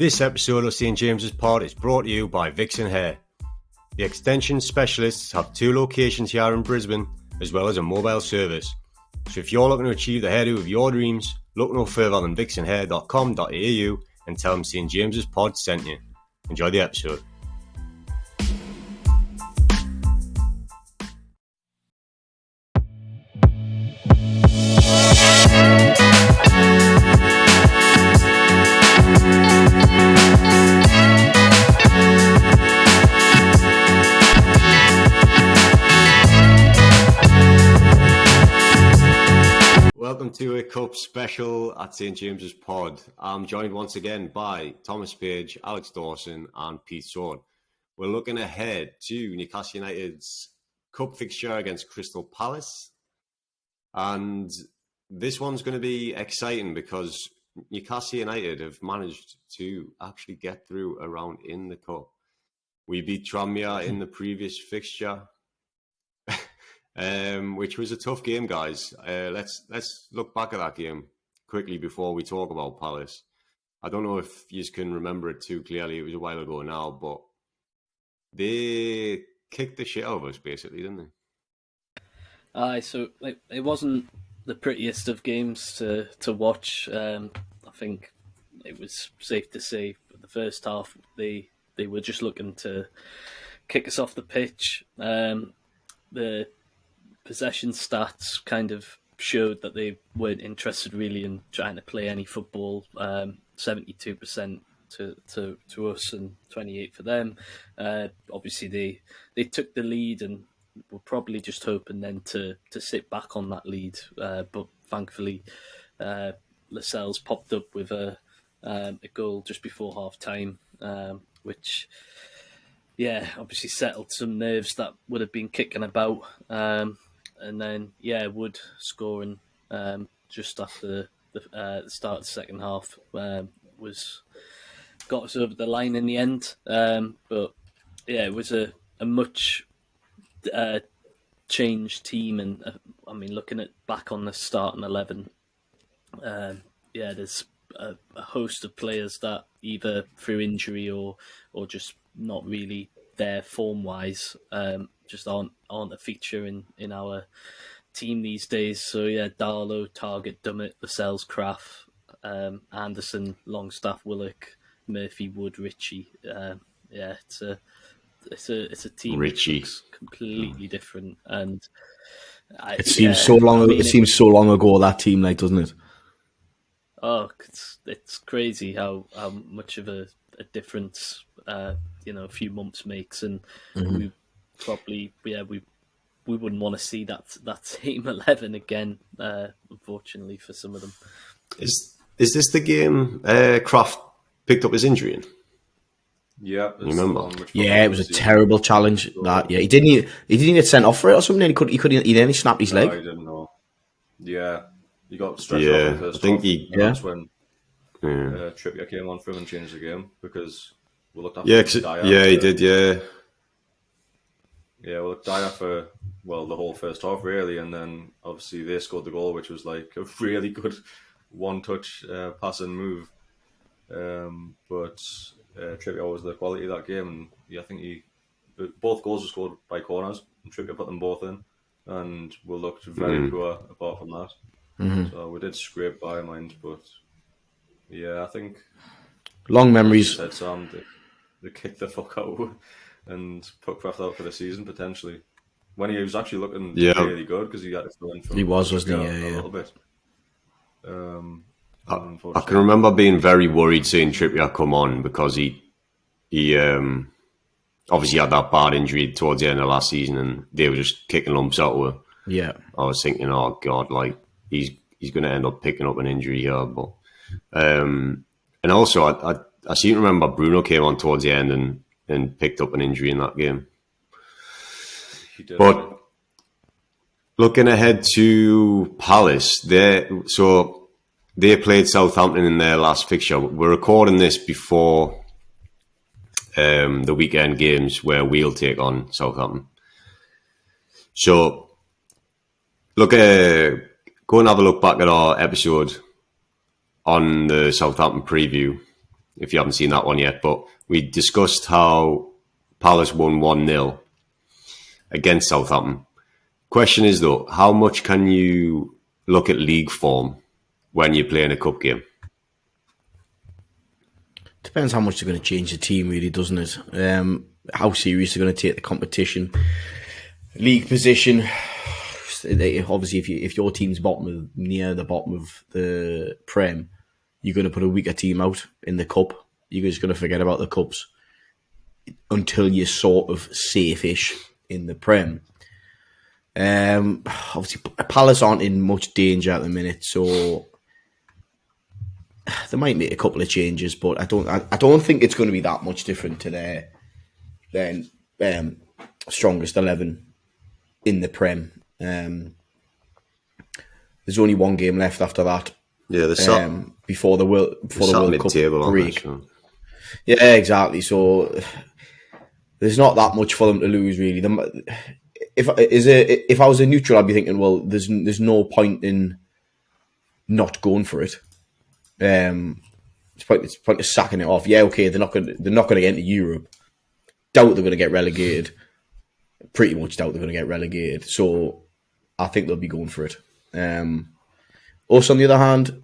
This episode of St James's Pod is brought to you by Vixen Hair. The extension specialists have 2 locations here in Brisbane, as well as a mobile service. So if you're looking to achieve the hairdo of your dreams, look no further than vixenhair.com.au and tell them St James's Pod sent you. Enjoy the episode. Welcome to a Cup special at St James's Pod. I'm joined once again by Thomas Page, Alex Dawson and Pete Sword. We're looking ahead to Newcastle United's Cup fixture against Crystal Palace. And this one's going to be exciting because Newcastle United have managed to actually get through a round in the Cup. We beat Tranmere in the previous fixture. Which was a tough game, guys. Let's look back at that game quickly before we talk about Palace. I don't know if you can remember it too clearly. It was a while ago now, but they kicked the shit out of us, basically, didn't they? So it wasn't the prettiest of games to watch. I think it was safe to say the first half they were just looking to kick us off the pitch. The possession stats kind of showed that they weren't interested really in trying to play any football. 72% to us and 28% for them. Obviously, they took the lead and were probably just hoping then to sit back on that lead. But thankfully, Lascelles popped up with a goal just before half time, which obviously settled some nerves that would have been kicking about. And then, Wood scoring just after the start of the second half got us over the line in the end. But it was a much changed team. And looking back on the starting 11, there's a host of players that either through injury or just not really there form-wise, just aren't a feature in our team these days. So Darlow, Targett, Dummett, Lascelles, Craft, Anderson, Longstaff, Willock, Murphy, Wood, Ritchie. It's a team Ritchie. That looks completely different, and it seems so long. It seems so long ago, that team, doesn't it? Oh, it's crazy how much of a difference a few months makes, and we probably we wouldn't want to see that same 11 again. Unfortunately for some of them. Is this the game Kraft picked up his injury in? Yeah, you remember? Yeah, it was a terrible challenge. He didn't get sent off for it or something. He only snapped his leg. I didn't know. Yeah, he got stretched off in the first half. That's when Trippier came on for him and changed the game because we looked after Dyer. He did. We looked Dyer for the whole first half really, and then obviously they scored the goal, which was like a really good one-touch passing move. But Trippier was the quality of that game, and I think both goals were scored by corners, and Trippier put them both in, and we looked very poor apart from that. So we did scrape by mind, but I think long memories. Said Sam, they kicked the fuck out and put Kraft out for the season potentially. When he was actually looking really good because he had to throw in from wasn't he? A little bit. I can remember being very worried seeing Trippier come on because he obviously had that bad injury towards the end of last season, and they were just kicking lumps out of her. Yeah, I was thinking, oh god, he's going to end up picking up an injury here. But and also I seem to remember Bruno came on towards the end and picked up an injury in that game. He did. But looking ahead to Palace, they played Southampton in their last fixture. We're recording this before the weekend games where we'll take on Southampton. So, go and have a look back at our episode on the Southampton preview. if you haven't seen that one yet. But we discussed how Palace won 1-0 against Southampton. Question is, though, how much can you look at league form when you're playing a cup game? Depends how much they're going to change the team, really, doesn't it? How serious they're going to take the competition, league position. Obviously, if your team's near the bottom of the Prem, you're going to put a weaker team out in the cup. You're just going to forget about the cups until you're sort of safe-ish in the Prem. Obviously, Palace aren't in much danger at the minute, so they might make a couple of changes, but I don't think it's going to be that much different to their strongest 11 in the Prem. There's only one game left after that. Yeah, before the World Cup break. Yeah, exactly. So there's not that much for them to lose, really. If I was a neutral, I'd be thinking, well, there's no point in not going for it. It's point of sacking it off. Yeah, okay, they're not going to get into Europe. Doubt they're going to get relegated. Pretty much doubt they're going to get relegated. So I think they'll be going for it. Us, on the other hand,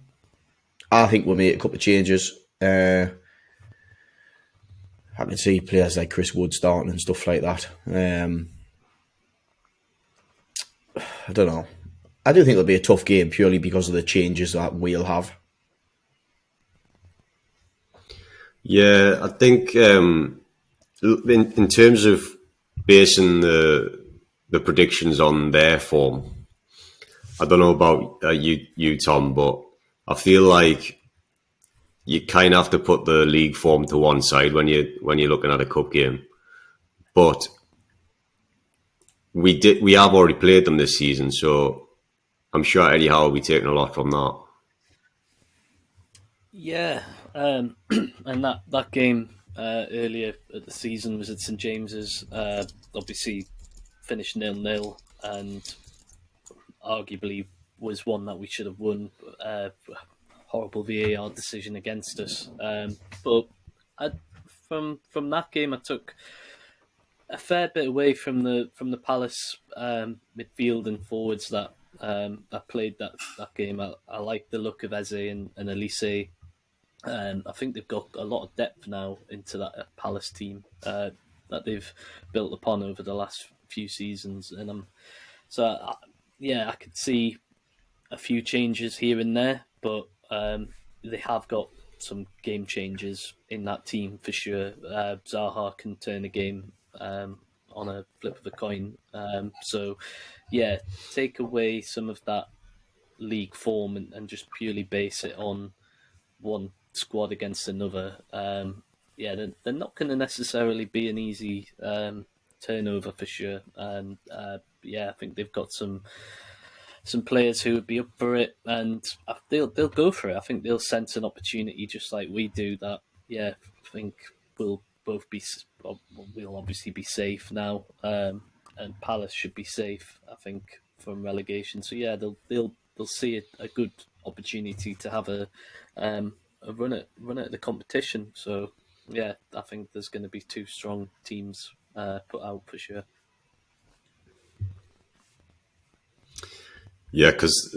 I think we'll make a couple of changes. I can see players like Chris Wood starting and stuff like that. I don't know. I do think it'll be a tough game purely because of the changes that we'll have. Yeah, I think in terms of basing the predictions on their form, I don't know about you, Tom, but I feel like you kind of have to put the league form to one side when you're looking at a cup game. But we have already played them this season, so I'm sure Eddie Howe will be taking a lot from that. Yeah, and that game earlier at the season was at St James's. Obviously, finished 0-0, and arguably was one that we should have won. Horrible VAR decision against us. But from that game, I took a fair bit away from the Palace midfield and forwards that played that game. I like the look of Eze and Elise. I think they've got a lot of depth now into that Palace team that they've built upon over the last few seasons, and I could see a few changes here and there, but they have got some game changers in that team for sure. Zaha can turn a game on a flip of a coin. Take away some of that league form and just purely base it on one squad against another. They're not going to necessarily be an easy turnover for sure. And I think they've got some players who would be up for it, and they'll go for it. I think they'll sense an opportunity just like we do. That I think we'll obviously be safe now, and Palace should be safe, I think, from relegation. So they'll see a good opportunity to have a run at the competition. So I think there's going to be two strong teams put out for sure. Yeah, because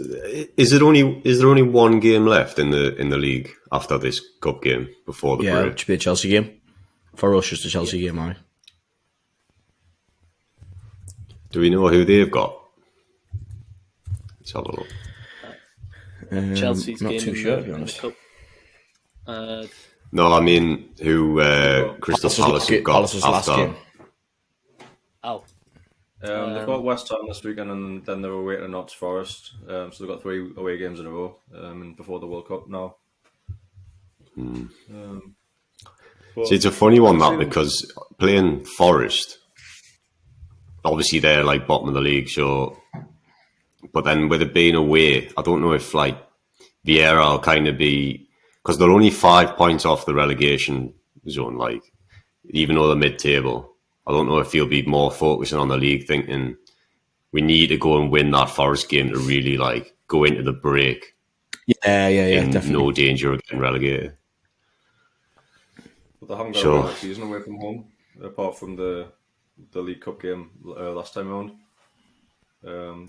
is there only one game left in the league after this cup game before the break? Yeah, it should be a Chelsea game. For us, just a Chelsea game, aye. Do we know who they've got? Let's have a look. Chelsea's not game too sure, to be in the honest. cup. No, I mean who Crystal Palace have got Palace's last after. game. Oh, They've got West Ham this weekend, and then they're away to Notts Forest. So they've got 3 away games in a row before the World Cup now. See, it's a funny one that because playing Forest, obviously they're like bottom of the league, so. But then with it being away, I don't know if like Vieira will kind of be, because they're only 5 points off the relegation zone, like even though they're mid-table. I don't know if he'll be more focusing on the league, thinking we need to go and win that Forest game to really like go into the break. Yeah, in definitely. no danger of getting relegated. But they haven't got Sure. a win all season away from home, apart from the League Cup game last time round.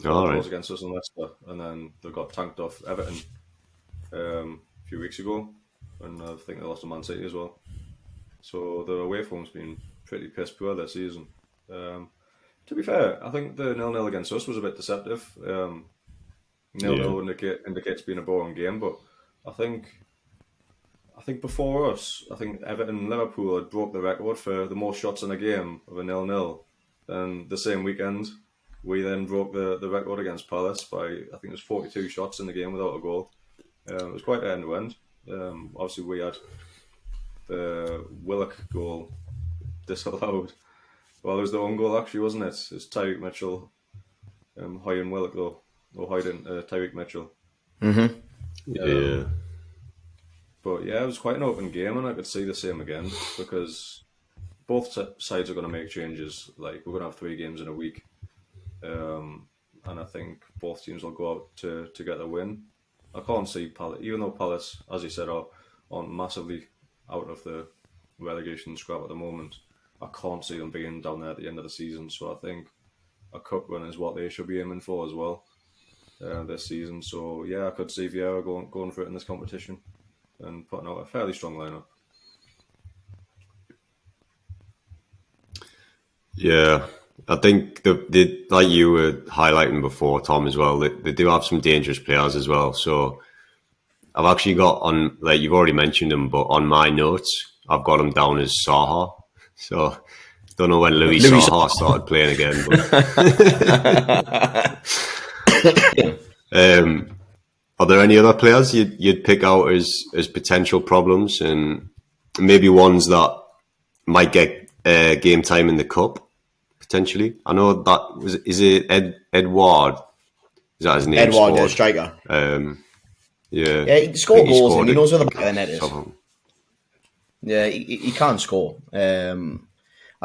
Draws against us in Leicester, and then they got tanked off Everton a few weeks ago, and I think they lost to Man City as well. So the away form's been pretty piss poor this season. To be fair, I think the 0-0 against us was a bit deceptive. 0-0 indicates being a boring game, but I think before us, I think Everton and Liverpool had broke the record for the most shots in a game of a 0-0. And the same weekend, we then broke the record against Palace by, I think it was 42 shots in the game without a goal. It was quite end-to-end. Obviously, we had the Willock goal disallowed. Well, it was the own goal, actually, wasn't it? It's Tyreek Mitchell, hiding Willock, though. Or hiding Tyreek Mitchell. Mm-hmm. Yeah. But yeah, it was quite an open game, and I could see the same again, because both sides are going to make changes. Like, we're going to have 3 games in a week. And I think both teams will go out to get a win. I can't see Palace, even though Palace, as you said, aren't massively out of the relegation scrap at the moment. I can't see them being down there at the end of the season. So I think a cup run is what they should be aiming for as well this season. So yeah, I could see Vieira going for it in this competition and putting out a fairly strong lineup. Yeah, I think they like you were highlighting before, Tom, as well. They do have some dangerous players as well. So I've actually got on, like you've already mentioned them, but on my notes I've got them down as Saha. So don't know when Louis Saha started playing again. But are there any other players you'd pick out as potential problems, and maybe ones that might get game time in the cup potentially? I know that is it Edouard? Is that his name? Edouard, the striker. Yeah, he scored goals and he knows where the back of the net is. Somehow. Yeah, he can score. I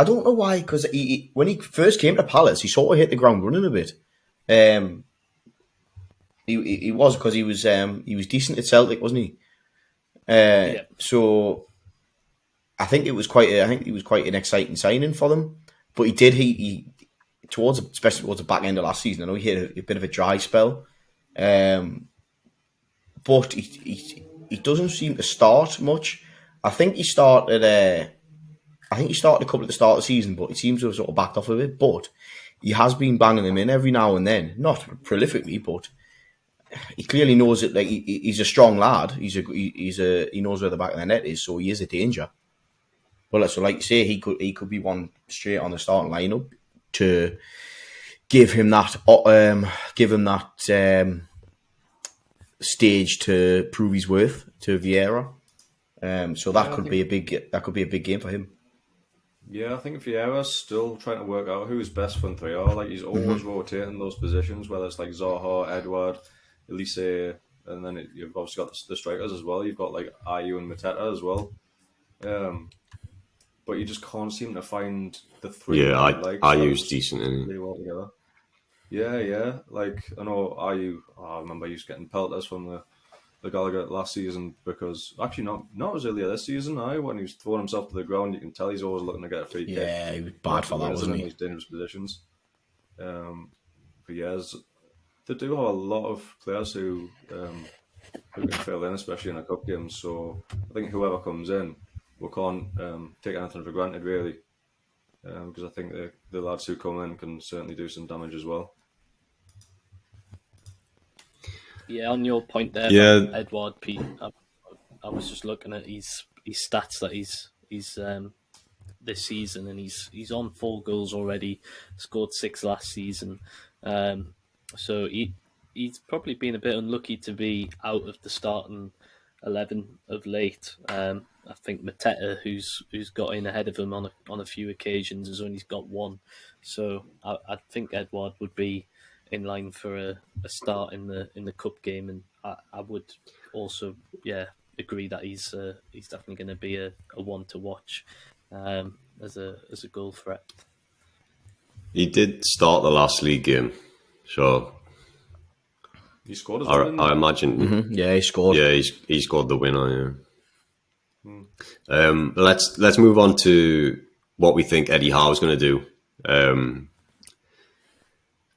don't know why, because when he first came to Palace, he sort of hit the ground running a bit. He was, because he was decent at Celtic, wasn't he? Yeah. So I think it was quite an exciting signing for them. But he especially towards the back end of last season, I know he hit a bit of a dry spell. But he doesn't seem to start much. I think he started a couple at the start of the season, but he seems to have sort of backed off a bit. But he has been banging them in every now and then, not prolifically, but he clearly knows it. Like he's a strong lad. He knows where the back of the net is, so he is a danger. But so, like you say, he could be one straight on the starting lineup to give him that stage to prove his worth to Vieira. So that could be a big game for him. Yeah, I think Vieira's still trying to work out who's best front three are. Like, he's always rotating those positions, whether it's like Zaha, Edouard, Elise, and then you've obviously got the strikers as well. You've got like Ayew and Mateta as well. But you just can't seem to find the three. Yeah, Ayew's decent, isn't he? Really well together. Yeah. Like, I know Ayew, I remember he was getting pelters from the Gallagher last season, because actually not as earlier this season. When he was throwing himself to the ground, you can tell he's always looking to get a free kick. Yeah, he was bad for that, wasn't he? In these dangerous positions. But yeah, they do have a lot of players who can fill in, especially in a cup game. So I think whoever comes in, we can't take anything for granted, really, because I think the lads who come in can certainly do some damage as well. Yeah, on your point there, Yeah. Edouard, Pete, I was just looking at his stats that he's this season, and he's on 4 goals already. Scored 6 last season, so he's probably been a bit unlucky to be out of the starting 11 of late. I think Mateta, who's got in ahead of him on a few occasions, has only got 1. So I think Edouard would be in line for a start in the cup game, and I would also agree that he's definitely going to be a one to watch as a goal threat. He did start the last league game, so He scored as well. I imagine. Yeah, he scored. Yeah, he scored the winner. Yeah. Let's move on to what we think Eddie Howe's going to do.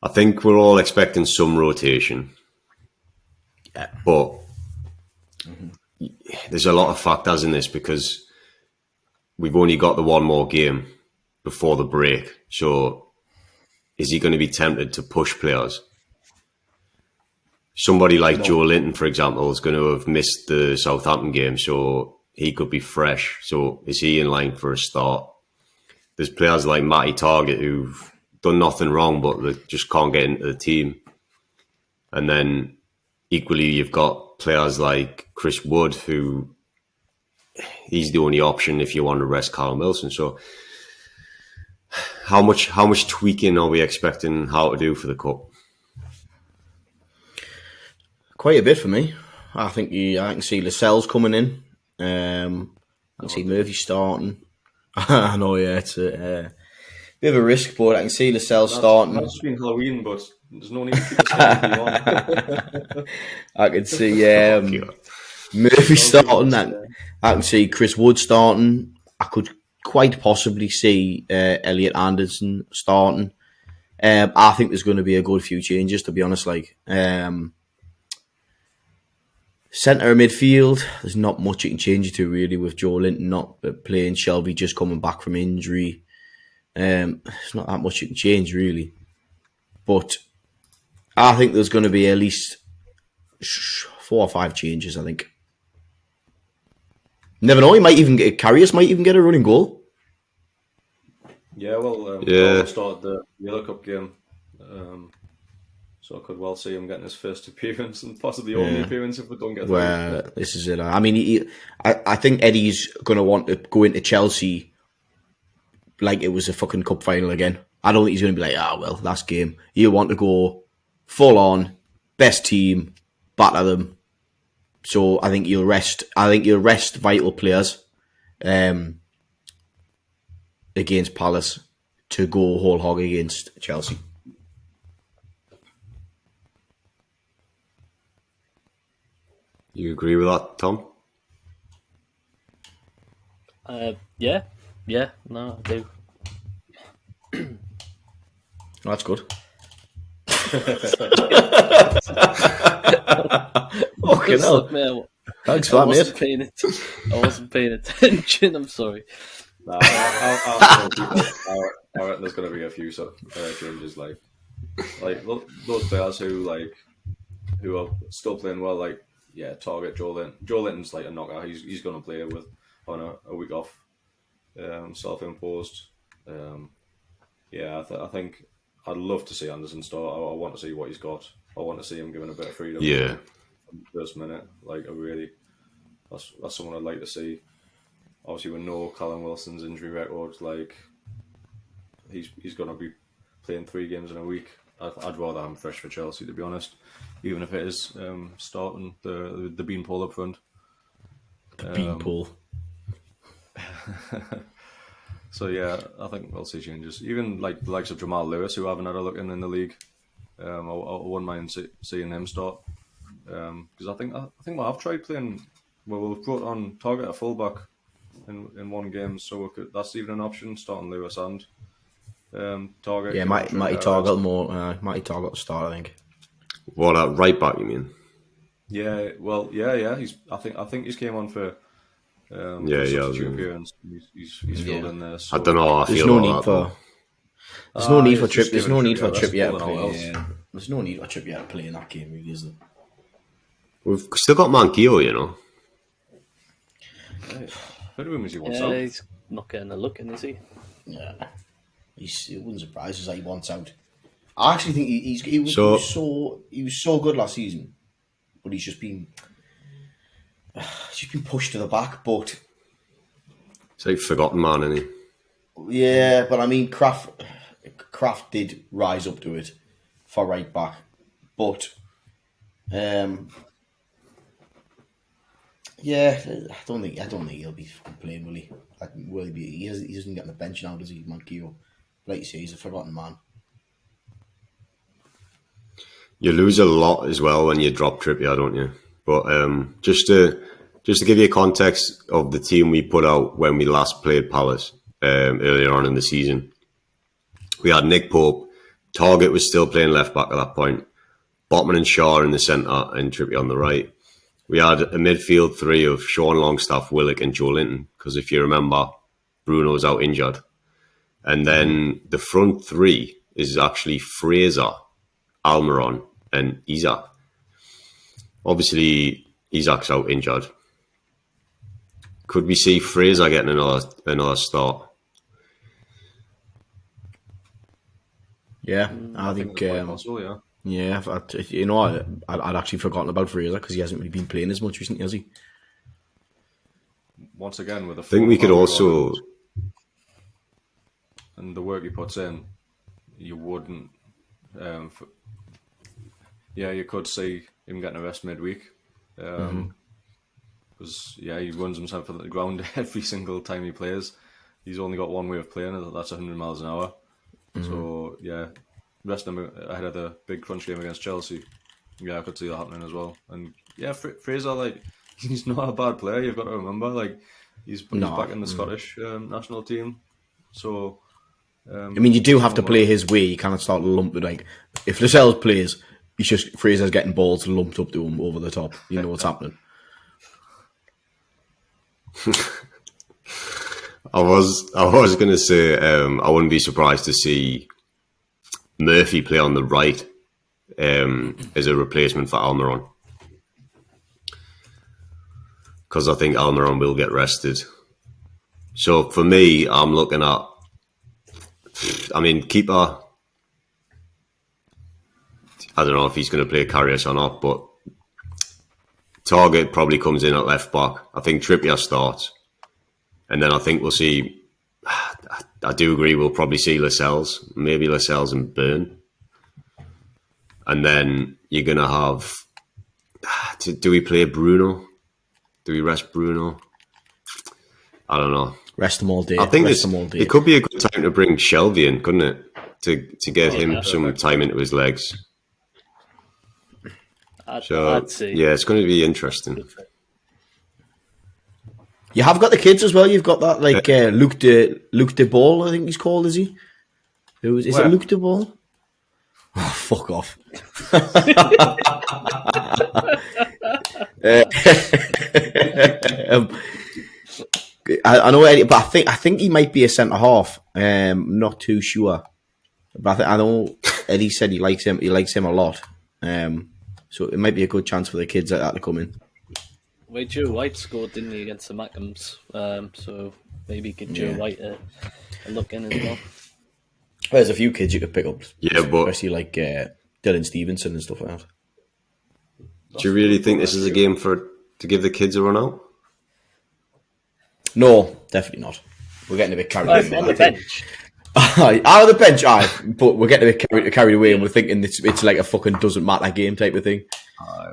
I think we're all expecting some rotation, but there's a lot of factors in this because we've only got the one more game before the break. So is he going to be tempted to push players? Somebody like Joe Linton, for example, is going to have missed the Southampton game, so he could be fresh. So is he in line for a start? There's players like Matty Target who've done nothing wrong, but they just can't get into the team. And then equally, you've got players like Chris Wood, who he's the only option if you want to rest Callum Wilson. So how much tweaking are we expecting Howe to do for the Cup? Quite a bit for me. I can see Lascelles coming in. I can see Murphy starting. I know, yeah, it's a bit of a risk, but I can see Lascelles starting. That's been Halloween, but there's no need to keep the same. I can see Murphy starting. I can see Chris Wood starting. I could quite possibly see Elliot Anderson starting. I think there's going to be a good few changes, to be honest. Centre midfield, there's not much you can change it to really with Joe Linton not playing, Shelby just coming back from injury. There's not that much you can change really. But I think there's going to be at least 4 or 5 changes, I think. Never know, Carrius might even get a running goal. Yeah, we'll start the Yellow Cup game. So I could well see him getting his first appearance and possibly only appearance if we don't get through. Well, this is it. I mean, I think Eddie's going to want to go into Chelsea like it was a fucking cup final again. I don't think he's going to be like, last game. He'll want to go full on, best team, batter them. So I think you'll rest vital players against Palace to go whole hog against Chelsea. You agree with that, Tom? Yeah, no, I do. That's good. Fucking hell. Thanks for that, mate. I wasn't paying attention, I'm sorry. Nah, I reckon there's going to be a few changes, like those players who are still playing well, Target Joe Linton. Joe Linton's like a knockout. He's going to play on a week off, self-imposed. I think I'd love to see Anderson start. I want to see what he's got. I want to see him given a bit of freedom. Yeah. From the first minute, that's someone I'd like to see. Obviously, we know Callum Wilson's injury record. He's going to be playing 3 games in a week. I'd rather have him fresh for Chelsea, to be honest, even if it is starting the beanpole up front. Beanpole. So yeah, I think we'll see changes. Even like the likes of Jamal Lewis, who I haven't had a look in the league. I wouldn't mind seeing him start because I think I've tried playing. Well, we've brought on Target at fullback in one game, so that's even an option. Starting Lewis and Target. Yeah, Matty Target more. Matty Target start, I think. What right back? You mean? Yeah. Well, yeah. I think he's came on for. Appearance. He's filled in there. So I don't know how I feel. There's no need for Trip. There's no need for Trippier to play. There's no need for Trippier to play in that game, really, is there? We've still got Manquillo, you know. Rumours he wants out. He's not getting a look in, is he? Yeah, it wouldn't surprise us that he wants out. I actually think he was so good last season, but he's just been pushed to the back. But it's like forgotten man, isn't he? Yeah, but I mean, Kraft did rise up to it for right back, but I don't think he'll be playing, will he? Will he be? He doesn't get on the bench now, does he, Manquillo? Like you say, he's a forgotten man. You lose a lot as well when you drop Trippier, don't you? But just to just to give you a context of the team we put out when we last played Palace earlier on in the season, we had Nick Pope. Target was still playing left back at that point. Botman and Shaw in the centre and Trippier on the right. We had a midfield three of Sean Longstaff, Willock and Joe Linton, because if you remember, Bruno was out injured. And then the front three is actually Fraser, Almiron and Isak. Obviously, Isak's out injured. Could we see Fraser getting another start? Yeah, I think quite possible, yeah. Yeah, I'd actually forgotten about Fraser because he hasn't really been playing as much recently, has he? Once again, with a I think we could also... And the work he puts in, you wouldn't... you could see him getting a rest midweek. Because, he runs himself into the ground every single time he plays. He's only got one way of playing, and that's 100 miles an hour. So, rest him ahead of the big crunch game against Chelsea. Yeah, I could see that happening as well. And, Fraser, he's not a bad player, you've got to remember. He's back in the Scottish national team. So... I mean, you do have to play his way. You cannot start lumping. If Lascelles plays, he's just Fraser's getting balls lumped up to him over the top. You know what's happening. I was going to say I wouldn't be surprised to see Murphy play on the right as a replacement for Almiron, because I think Almiron will get rested. So for me, I'm looking at, keeper. I don't know if he's going to play Karius or not, but Target probably comes in at left back. I think Trippier starts. And then I think we'll see, I do agree, we'll probably see Lascelles, maybe Lascelles and Byrne. And then you're going to have, do we play Bruno? Do we rest Bruno? I don't know. Rest them all day. I think it could be a good time to bring Shelby in, couldn't it? To get him some time into his legs. I'd say. Yeah, it's going to be interesting. You have got the kids as well. You've got that Luke de Ball, I think he's called, is he? Is it Luke de Ball? Oh, fuck off. I know Eddie, but I think he might be a centre half. Not too sure, but I know Eddie said he likes him. He likes him a lot. So it might be a good chance for the kids like that to come in. Well, Joe White scored, didn't he, against the Magpies? So maybe give Joe White a look in as well. There's a few kids you could pick up, but especially like Dylan Stevenson and stuff like that. Do you really think this is a game to give the kids a run out? No, definitely not. We're getting a bit carried away. On the bench. Out of the bench, but we're getting a bit carried away and we're thinking it's like a fucking doesn't matter game type of thing.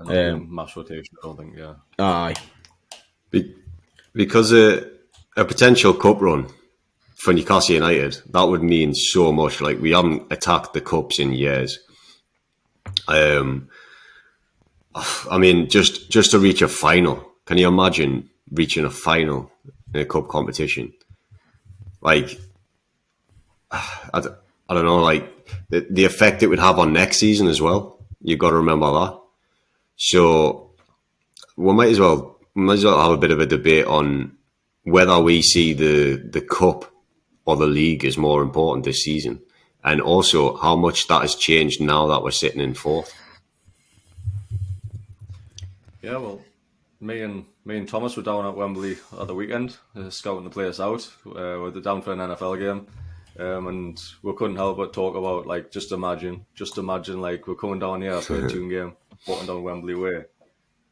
Mass rotation, I don't think, yeah. Aye. Because a potential cup run for Newcastle United, that would mean so much. Like, we haven't attacked the cups in years. Just to reach a final. Can you imagine reaching a final in a cup competition? Like, I don't know, like the effect it would have on next season as well. You've got to remember that. So we might as well have a bit of a debate on whether we see the cup or the league is more important this season, and also how much that has changed now that we're sitting in fourth. Yeah, well, me and Thomas were down at Wembley at the weekend, scouting the place out. We're down for an NFL game, and we couldn't help but talk about, like, just imagine, like, we're coming down here for a Toon game, walking down Wembley Way,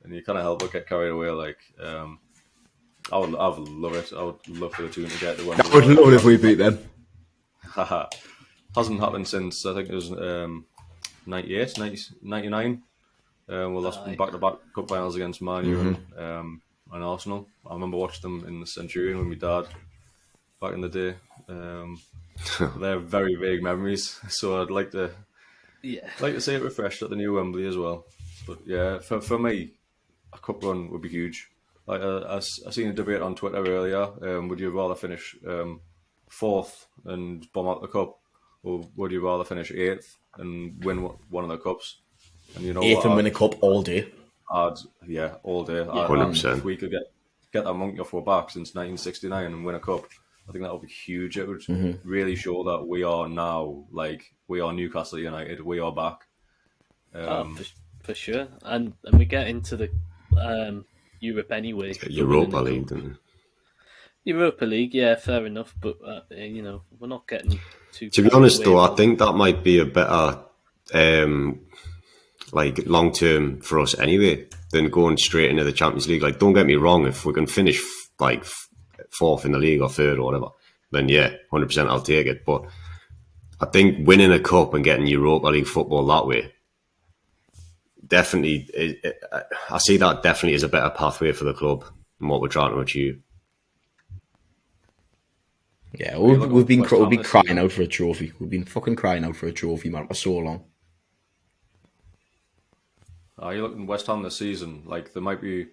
and you kind of help but get carried away. Like, I would love it. I would love for the Toon to get the Wembley. I would love it if we beat them. Hasn't happened since, I think it was 98, 99. Well, that's been back-to-back cup finals against Man U and Arsenal. I remember watching them in the Centurion with my dad back in the day. They're very vague memories, so I'd like to see it refreshed at the new Wembley as well. But yeah, for me, a cup run would be huge. Like I seen a debate on Twitter earlier. Would you rather finish fourth and bomb out the cup, or would you rather finish eighth and win one of the cups? And you know Eighth what? and win a cup all day. All day. Yeah. 100%. If we could get that monkey off our back since 1969 and win a cup, I think that would be huge. It would really show that we are now, like, we are Newcastle United. We are back. For sure. And we get into the Europe anyway. Europa League, didn't it? Europa League, yeah, fair enough. But you know, we're not getting too. To be honest, though, I think that might be a better, like, long term for us anyway than going straight into the Champions League. Like, don't get me wrong, if we can finish like fourth in the league or third or whatever, then yeah, 100% I'll take it. But I think winning a cup and getting Europa League football that way, definitely, I see that definitely as a better pathway for the club and what we're trying to achieve. Yeah, we've been crying out for a trophy. We've been fucking crying out for a trophy, man, for so long. You look in West Ham this season, like they might be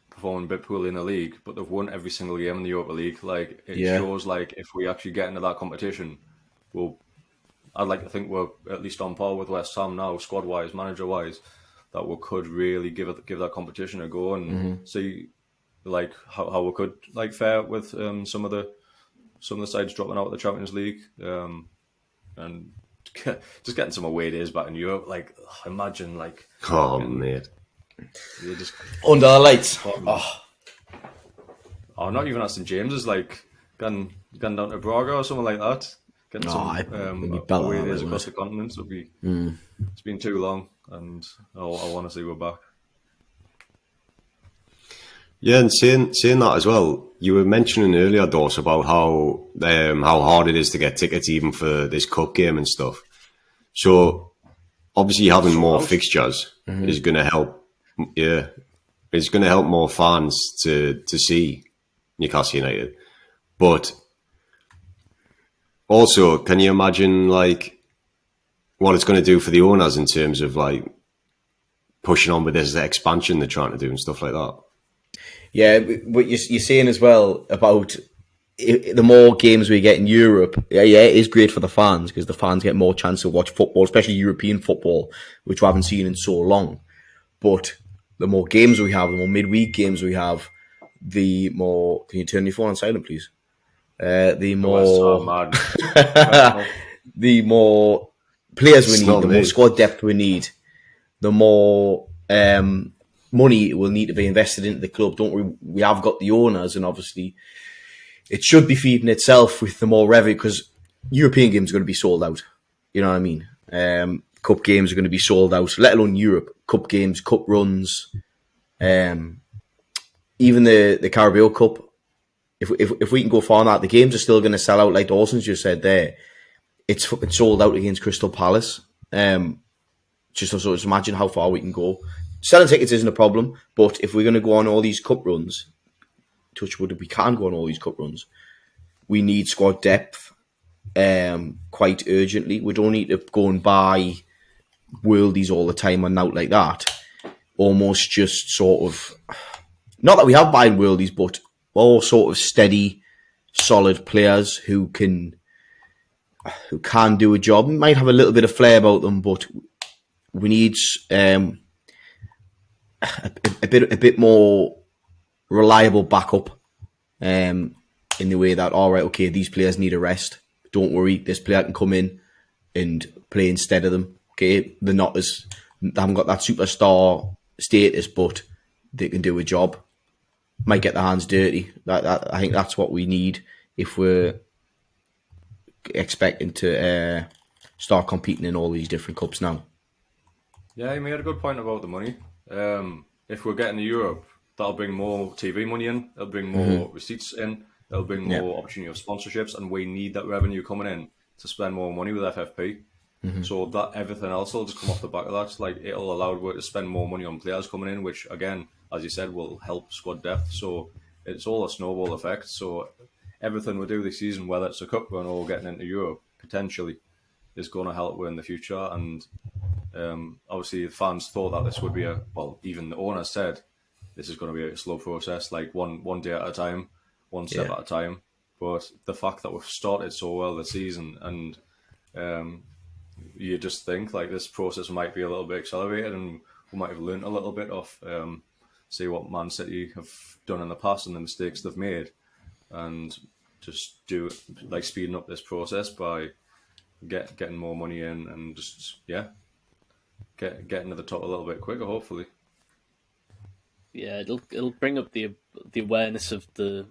performing a bit poorly in the league, but they've won every single game in the Europa League. Like it shows, like if we actually get into that competition, I'd like to think we're at least on par with West Ham now, squad wise, manager wise, that we could really give that competition a go and see like how we could like fare with some of the sides dropping out of the Champions League, and just getting some away days back in Europe. Like imagine, like mate, you just under the lights. Not even at St James's, like going down to Braga or something like that. Getting some away days across the continent would be. It's been too long, and I want to see we're back. Yeah, and saying that as well, you were mentioning earlier, Dawes, about how hard it is to get tickets even for this cup game and stuff. So obviously having more fixtures is going to help. Yeah, it's going to help more fans to see Newcastle United. But also, can you imagine like what it's going to do for the owners in terms of like pushing on with this expansion they're trying to do and stuff like that? Yeah, what you're saying as well about the more games we get in Europe, yeah, it is great for the fans because the fans get more chance to watch football, especially European football, which we haven't seen in so long. But the more games we have, the more midweek games we have, the more... Can you turn your phone on silent, please? The more... the more players we need, the more squad depth we need, the more... money will need to be invested into the club. Don't we have got the owners, and obviously it should be feeding itself with the more revenue because European games are going to be sold out. You know what I mean? Cup games are going to be sold out, let alone Europe. Cup games, cup runs, even the Carabao Cup. If we can go far on that, the games are still going to sell out. Like Dawson's just said there, it's fucking sold out against Crystal Palace. Just imagine how far we can go. Selling tickets isn't a problem, but if we're going to go on all these cup runs, touch wood, we can go on all these cup runs, we need squad depth quite urgently. We don't need to go and buy worldies all the time and out like that. Almost just sort of, not that we have buying worldies, but all sort of steady, solid players who can do a job. Might have a little bit of flair about them, but we need a bit more reliable backup in the way that, all right, okay, these players need a rest. Don't worry, this player can come in and play instead of them. Okay, they haven't got that superstar status, but they can do a job. Might get their hands dirty. I think that's what we need if we're expecting to start competing in all these different cups now. Yeah, you made a good point about the money. If we're getting to Europe, that'll bring more TV money in. It'll bring more receipts in. It'll bring more opportunity of sponsorships, and we need that revenue coming in to spend more money with FFP. So that everything else will just come off the back of that. Like it'll allow us to spend more money on players coming in, which again, as you said, will help squad depth. So it's all a snowball effect. So everything we do this season, whether it's a cup run or getting into Europe, potentially is going to help in the future. And obviously, the fans thought that this would be even the owner said this is going to be a slow process, like one day at a time, one step at a time. But the fact that we've started so well this season, and you just think like this process might be a little bit accelerated, and we might have learned a little bit of see what Man City have done in the past and the mistakes they've made, and just do like speeding up this process by getting more money in and just getting to the top a little bit quicker, hopefully. Yeah, it'll bring up the awareness of the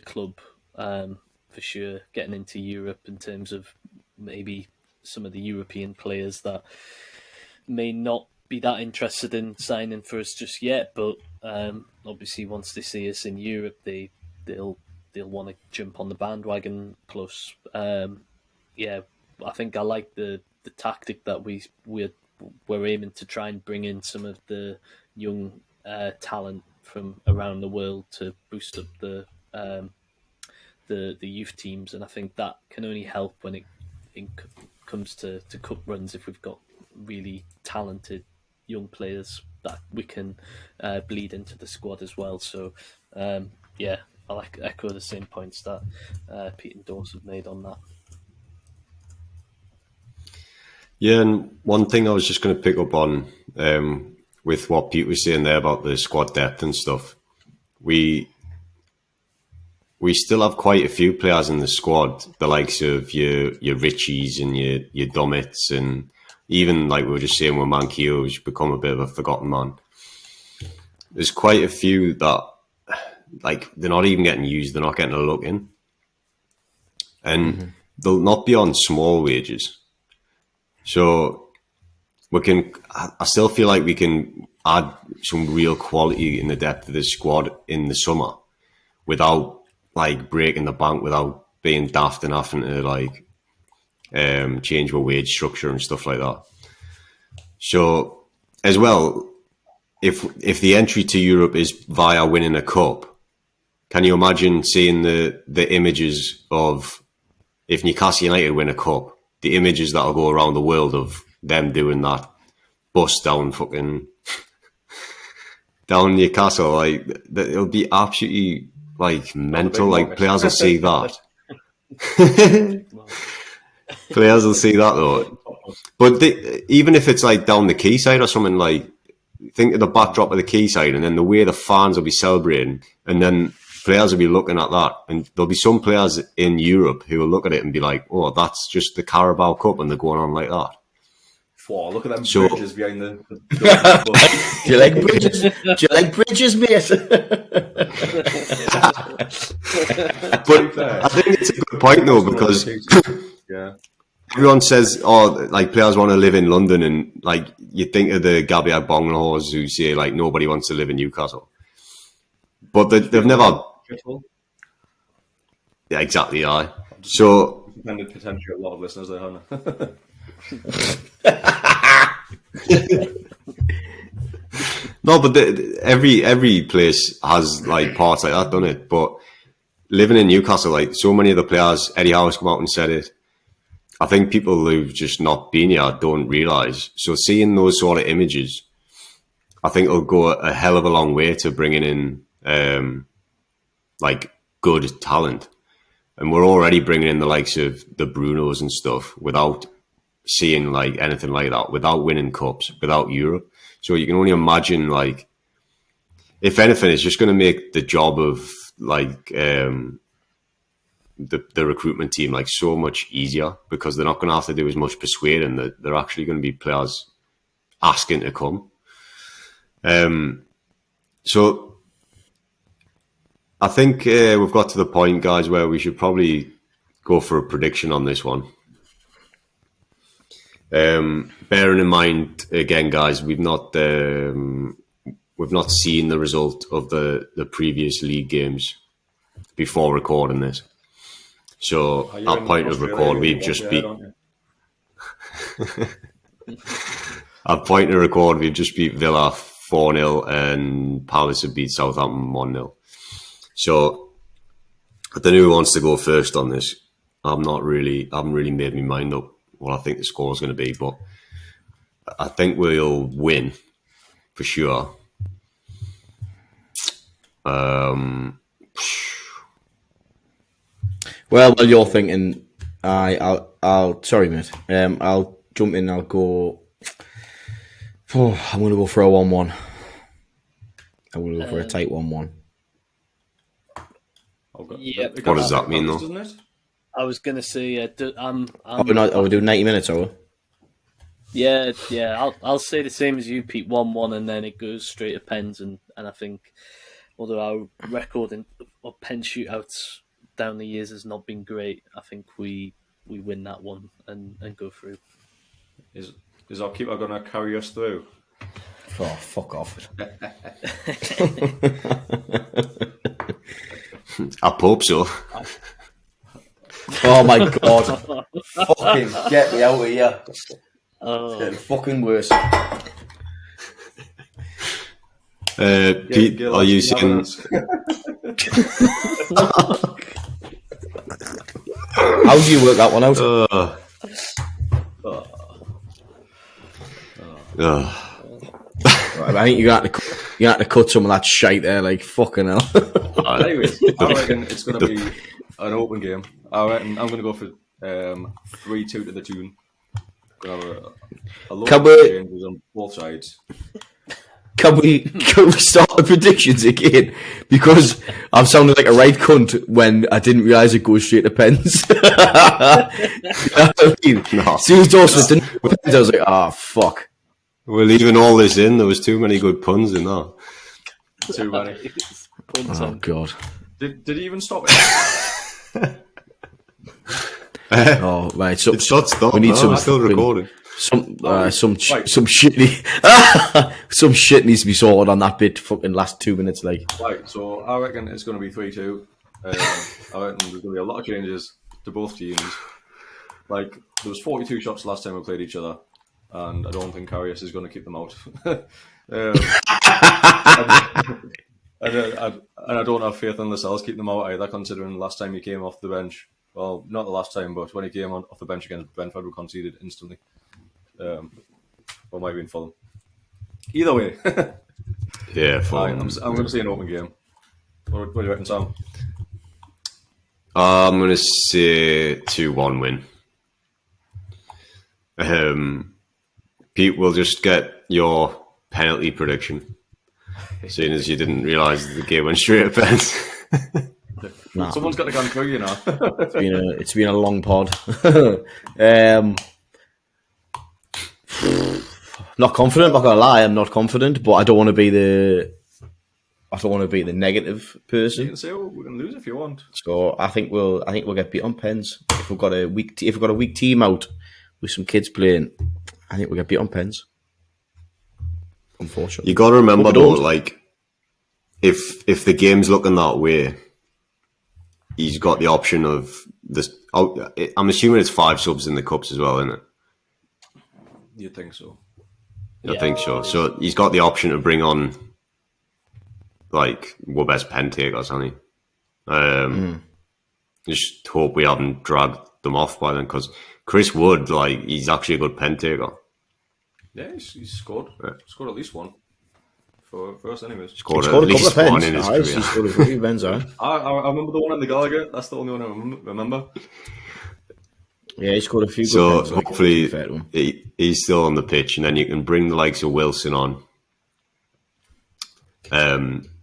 club for sure. Getting into Europe in terms of maybe some of the European players that may not be that interested in signing for us just yet, but obviously once they see us in Europe, they'll want to jump on the bandwagon. Plus, I think I like the tactic that we're aiming to try and bring in some of the young talent from around the world to boost up the youth teams, and I think that can only help when it comes to cup runs if we've got really talented young players that we can bleed into the squad as well. So I like echo the same points that Pete and Dawes have made on that. Yeah, and one thing I was just going to pick up on with what Pete was saying there about the squad depth and stuff. We still have quite a few players in the squad, the likes of your Richies and your Dummets, and even like we were just saying with Mankio, who's become a bit of a forgotten man. There's quite a few that like they're not even getting used, they're not getting a look in. And they'll not be on small wages. So I still feel like we can add some real quality in the depth of the squad in the summer without like breaking the bank, without being daft and having to like change our wage structure and stuff like that. So as well, if the entry to Europe is via winning a cup, can you imagine seeing the images of if Newcastle United win a cup, the images that'll go around the world of them doing that bus down fucking down Newcastle, like it'll be absolutely like mental. Like players will see that. Players will see that though. But even if it's like down the quayside or something, like think of the backdrop of the quayside and then the way the fans will be celebrating, and then players will be looking at that, and there'll be some players in Europe who will look at it and be like, "Oh, that's just the Carabao Cup," and they're going on like that. Wow, look at them bridges behind the Do you like bridges? Do you like bridges, mate? But I think it's a good point though, because everyone says, "Oh, like players want to live in London," and like you think of the Gabriel Bonglahors who say like nobody wants to live in Newcastle, but they've never. Yeah, exactly. Yeah. So depended potentially a lot of listeners there, haven't No, but every place has like parts like that, doesn't it? But living in Newcastle, like so many of the players, Eddie Howe's come out and said it. I think people who've just not been here don't realise. So seeing those sort of images, I think it'll go a hell of a long way to bringing in like good talent. And we're already bringing in the likes of the Brunos and stuff without seeing like anything like that, without winning cups, without Europe. So you can only imagine, like, if anything, it's just going to make the job of like the recruitment team like so much easier, because they're not going to have to do as much persuading. That they're actually going to be players asking to come. So I think we've got to the point, guys, where we should probably go for a prediction on this one. Bearing in mind, again, guys, we've not seen the result of the previous league games before recording this. So at point of record, we've just beat. At point of record, we've just beat Villa 4-0 and Palace have beat Southampton 1-0. So I don't know who wants to go first on this. I haven't really made my mind up what I think the score is going to be, but I think we'll win for sure. Um, Well, while you're thinking, I'll sorry, mate. I'll jump in. I'll go. Oh, I'm going to go for a 1-1. I'm going to go for a tight 1-1. Yeah. What does that mean, though? Doesn't it? I was going to say, We're doing 90 minutes, are we? yeah. I'll say the same as you, Pete. 1-1, and then it goes straight to pens, and I think, although our record of pen shootouts down the years has not been great, I think we win that one and go through. Is our keeper going to carry us through? Oh, fuck off. I hope so. Oh my god. Fucking get me out of here. It's getting fucking worse. Pete, are you saying... How do you work that one out? Right, I think you got to cut some of that shite there, like fucking hell. Anyways, I reckon it's going to be an open game. I reckon I'm going to go for 3-2 to the tune. Going to have a lot of changes on both sides. Can we start the predictions again? Because I've sounded like a right cunt when I didn't realise it goes straight to pens. You know what I mean? No. As soon as Dawson didn't go pens, I was like, ah, fuck. We're leaving all this in. There was too many good puns in that. Too many. Oh, God. Did he even stop it? Oh, right. So, It's not stopped. we need No, some I'm still recording. Some Right. shit some shit needs to be sorted on that bit. Fucking last 2 minutes, like. Right, so I reckon it's going to be 3-2. I reckon there's going to be a lot of changes to both teams. Like, there was 42 shots last time we played each other, and I don't think Karius is going to keep them out. And I don't have faith in Lascelles keeping them out either, considering last time he came off the bench. Well, not the last time, but when he came off the bench against Brentford, we conceded instantly. Or might be in Fulham. Either way, Yeah, I'm going to say an open game. What do you reckon, Sam? I'm going to say 2-1 win. Pete, we'll just get your penalty prediction, seeing as you didn't realise the game went straight at pens. Nah. Someone's got to go through, you know. It's been a long pod. Not confident. Not gonna lie, I'm not confident, but I don't want to be the negative You person. can say, "Oh, we can lose if you want." So I think we'll get beat on pens if we've got a weak team out with some kids playing. I think we'll get beat on pens. Unfortunately, You got to remember But we though, don't. like if the game's looking that way, he's got the option of this. I'm assuming it's 5 subs in the cups as well, isn't it? You'd think so. I think so. So he's got the option to bring on like our best pen takers, hasn't he? Just hope we haven't dragged them off by then, because Chris Wood, like, he's actually a good pen taker. Yeah, he's scored. Scored at least one for us, anyways. Scored scored at a couple least of one pens. in his Aye, career. he scored a few pens. Aye. I remember the one in the Gallagher. That's the only one I remember. Yeah, he scored a few. So good pens, like, hopefully fair to him. he's still on the pitch, and then you can bring the likes of Wilson on.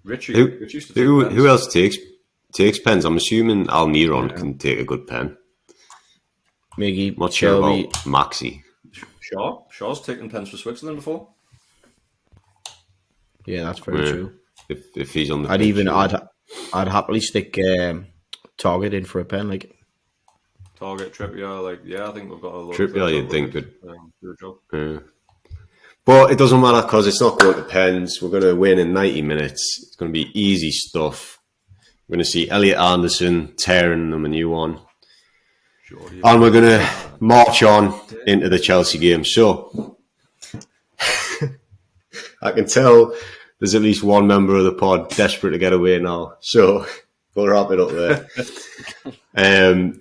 Richie Who used to take pens. who else takes pens? I'm assuming Almiron can take a good pen. Miggy, Not sure Shelby. about Maxi. Shaw's taken pens for Switzerland before. Yeah, that's very Yeah. true. If he's on the I'd pitch, even yeah. I'd happily stick Target in for a pen. Like, Target, Trippier, I think we've got a lot. Trippier, you'd think, could. do a job. Yeah. But it doesn't matter because it's not going to pens. We're going to win in 90 minutes. It's going to be easy stuff. We're going to see Elliot Anderson tearing them a new one. And we're going to march on into the Chelsea game. So I can tell there's at least one member of the pod desperate to get away now. So we'll wrap it up there.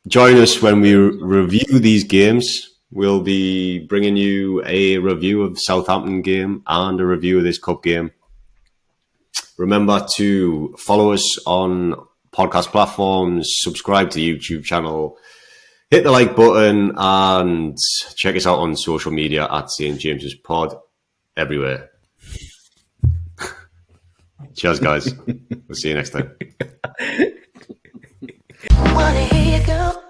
Join us when we review these games. We'll be bringing you a review of the Southampton game and a review of this cup game. Remember to follow us on podcast platforms, subscribe to the YouTube channel, hit the like button, and check us out on social media at St. James's Pod everywhere. Cheers, guys. We'll see you next time. Wanna hear you go.